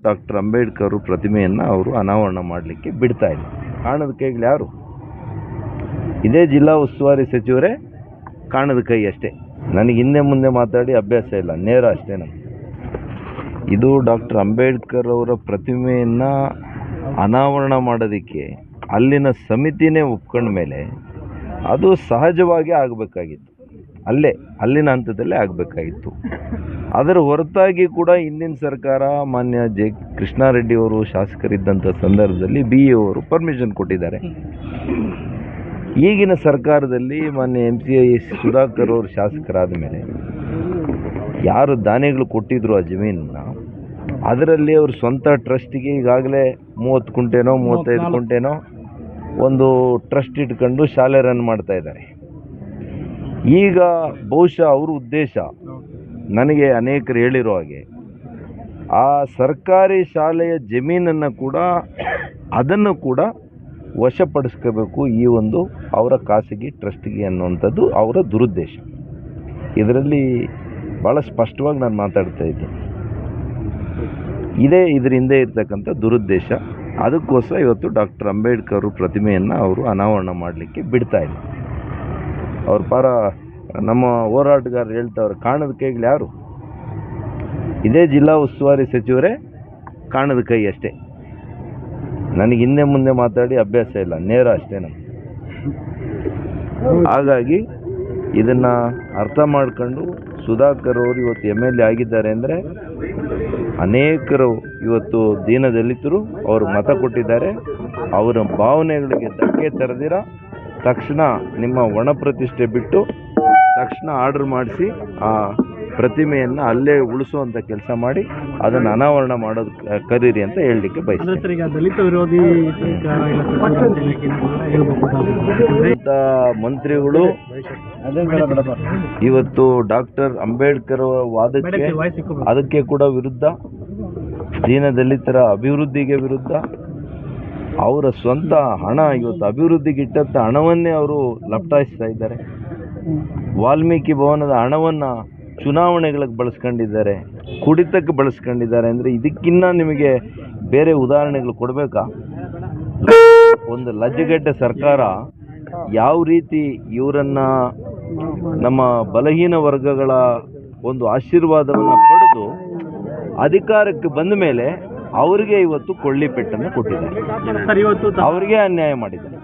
Doctor Ambedkar ಪ್ರತಿಮೆಯನ್ನು ಅವರು ಅನಾವರಣ ಮಾಡಲಿಕ್ಕೆ ಬಿಡ್ತಾ ಇಲ್ಲ. ಕಾಣದ ಕೈಗಳು ಯಾರು? ಇದೇ ಜಿಲ್ಲಾ ಉಸ್ತುವಾರಿ ಸಚಿವರೇ ಕಾಣದ ಕೈ ಅಷ್ಟೇ. ನನಗೆ ಹಿಂದೆ ಮುಂದೆ ಮಾತಾಡಿ ಅಭ್ಯಾಸ ಇಲ್ಲ, ನೇರ ಅಷ್ಟೇ ನಮಗೆ. ಇದು ಡಾಕ್ಟರ್ ಅಂಬೇಡ್ಕರ್ ಅವರ ಪ್ರತಿಮೆಯನ್ನು ಅನಾವರಣ ಮಾಡೋದಕ್ಕೆ ಅಲ್ಲಿನ ಸಮಿತಿನೇ ಒಪ್ಕೊಂಡ ಮೇಲೆ ಅದು ಸಹಜವಾಗಿ ಆಗಬೇಕಾಗಿತ್ತು, ಅಲ್ಲಿನ ಹಂತದಲ್ಲೇ ಆಗಬೇಕಾಗಿತ್ತು. ಅದರ ಹೊರತಾಗಿ ಕೂಡ ಹಿಂದಿನ ಸರ್ಕಾರ ಮಾನ್ಯ ಕೃಷ್ಣಾರೆಡ್ಡಿ ಅವರು ಶಾಸಕರಿದ್ದಂಥ ಸಂದರ್ಭದಲ್ಲಿ BA ಅವರು ಪರ್ಮಿಷನ್ ಕೊಟ್ಟಿದ್ದಾರೆ. ಈಗಿನ ಸರ್ಕಾರದಲ್ಲಿ ಮಾನ್ಯ MCI ಸುಧಾಕರ್ ಅವರು ಶಾಸಕರಾದ ಮೇಲೆ ಯಾರು ದಾನಿಗಳು ಕೊಟ್ಟಿದ್ರು ಆ ಜಮೀನನ್ನು, ಅದರಲ್ಲಿ ಅವರು ಸ್ವಂತ ಟ್ರಸ್ಟಿಗೆ ಈಗಾಗಲೇ 30 ಕುಂಟೆನೋ 35 ಕುಂಟೆನೋ ಒಂದು ಟ್ರಸ್ಟ್ ಇಟ್ಕೊಂಡು ಶಾಲೆ ರನ್ ಮಾಡ್ತಾ ಇದ್ದಾರೆ. ಈಗ ಬಹುಶಃ ಅವ್ರ ಉದ್ದೇಶ ನನಗೆ ಅನೇಕರು ಹೇಳಿರೋ ಹಾಗೆ ಆ ಸರ್ಕಾರಿ ಶಾಲೆಯ ಜಮೀನನ್ನು ಕೂಡ ಅದನ್ನು ಕೂಡ ವಶಪಡಿಸ್ಕೋಬೇಕು ಈ ಒಂದು ಅವರ ಖಾಸಗಿ ಟ್ರಸ್ಟ್ಗೆ ಅನ್ನುವಂಥದ್ದು ಅವರ ದುರುದ್ದೇಶ. ಇದರಲ್ಲಿ ಭಾಳ ಸ್ಪಷ್ಟವಾಗಿ ನಾನು ಮಾತಾಡ್ತಾ ಇದ್ದೀನಿ. ಇದರ ಹಿಂದೆ ಇರ್ತಕ್ಕಂಥ ದುರುದ್ದೇಶ. ಅದಕ್ಕೋಸ್ಕರ ಇವತ್ತು ಡಾಕ್ಟರ್ ಅಂಬೇಡ್ಕರ್ ಪ್ರತಿಮೆಯನ್ನು ಅವರು ಅನಾವರಣ ಮಾಡಲಿಕ್ಕೆ ಬಿಡ್ತಾ ಇಲ್ಲ. ಅವ್ರ ಪರ ನಮ್ಮ ಹೋರಾಟಗಾರರು ಹೇಳ್ತಾವ್ರೆ, ಕಾಣದ ಕೈಗಳು ಯಾರು? ಇದೇ ಜಿಲ್ಲಾ ಉಸ್ತುವಾರಿ ಸಚಿವರೇ ಕಾಣದ ಕೈ ಅಷ್ಟೇ. ನನಗೆ ಹಿಂದೆ ಮುಂದೆ ಮಾತಾಡಿ ಅಭ್ಯಾಸ ಇಲ್ಲ, ನೇರ ಅಷ್ಟೇ ನಮಗೆ. ಹಾಗಾಗಿ ಇದನ್ನು ಅರ್ಥ ಮಾಡ್ಕೊಂಡು ಸುಧಾಕರ್ ಅವರು ಇವತ್ತು MLA ಆಗಿದ್ದಾರೆ ಅಂದರೆ ಅನೇಕರು ಇವತ್ತು ದೀನದಲಿತರು ಅವರು ಮತ ಕೊಟ್ಟಿದ್ದಾರೆ. ಅವರ ಭಾವನೆಗಳಿಗೆ ಧಕ್ಕೆ ತರದಿರ ತಕ್ಷಣ ನಿಮ್ಮ ಒಣ ಪ್ರತಿಷ್ಠೆ ಬಿಟ್ಟು ತಕ್ಷಣ ಆರ್ಡರ್ ಮಾಡಿಸಿ ಆ ಪ್ರತಿಮೆಯನ್ನು ಅಲ್ಲೇ ಉಳಿಸುವಂಥ ಕೆಲಸ ಮಾಡಿ ಅದನ್ನು ಅನಾವರಣ ಮಾಡೋದು ಕರೀರಿ ಅಂತ ಹೇಳಲಿಕ್ಕೆ ಬಯಸ್ತೀನಿ. ಮಂತ್ರಿಗಳು ಇವತ್ತು ಡಾಕ್ಟರ್ ಅಂಬೇಡ್ಕರ್ ವಾದಕ್ಕೆ ಅದಕ್ಕೆ ಕೂಡ ವಿರುದ್ಧ, ದೀನದಲಿತರ ಅಭಿವೃದ್ಧಿಗೆ ವಿರುದ್ಧ, ಅವರ ಸ್ವಂತ ಹಣ ಇವತ್ತು ಅಭಿವೃದ್ಧಿಗೆ ಇಟ್ಟಂಥ ಹಣವನ್ನೇ ಅವರು ಲಪಟಾಯಿಸ್ತಾ ಇದ್ದಾರೆ. ವಾಲ್ಮೀಕಿ ಭವನದ ಹಣವನ್ನು ಚುನಾವಣೆಗಳಿಗೆ ಬಳಸ್ಕೊಂಡಿದ್ದಾರೆ, ಕುಡಿತಕ್ಕೆ ಬಳಸ್ಕೊಂಡಿದ್ದಾರೆ. ಅಂದರೆ ಇದಕ್ಕಿನ್ನ ನಿಮಗೆ ಬೇರೆ ಉದಾಹರಣೆಗಳು ಕೊಡಬೇಕಾ? ಒಂದು ಲಜ್ಜೆಗೆಟ್ಟ ಸರ್ಕಾರ ಯಾವ ರೀತಿ ಇವರನ್ನು ನಮ್ಮ ಬಲಹೀನ ವರ್ಗಗಳ ಒಂದು ಆಶೀರ್ವಾದವನ್ನು ಪಡೆದು ಅಧಿಕಾರಕ್ಕೆ ಬಂದ ಮೇಲೆ ಅವರಿಗೆ ಇವತ್ತು ಕೊಳ್ಳಿ ಪೆಟ್ಟನ್ನು ಕೊಟ್ಟಿದ್ದಾರೆ, ಅವರಿಗೆ ಅನ್ಯಾಯ ಮಾಡಿದ್ದಾರೆ.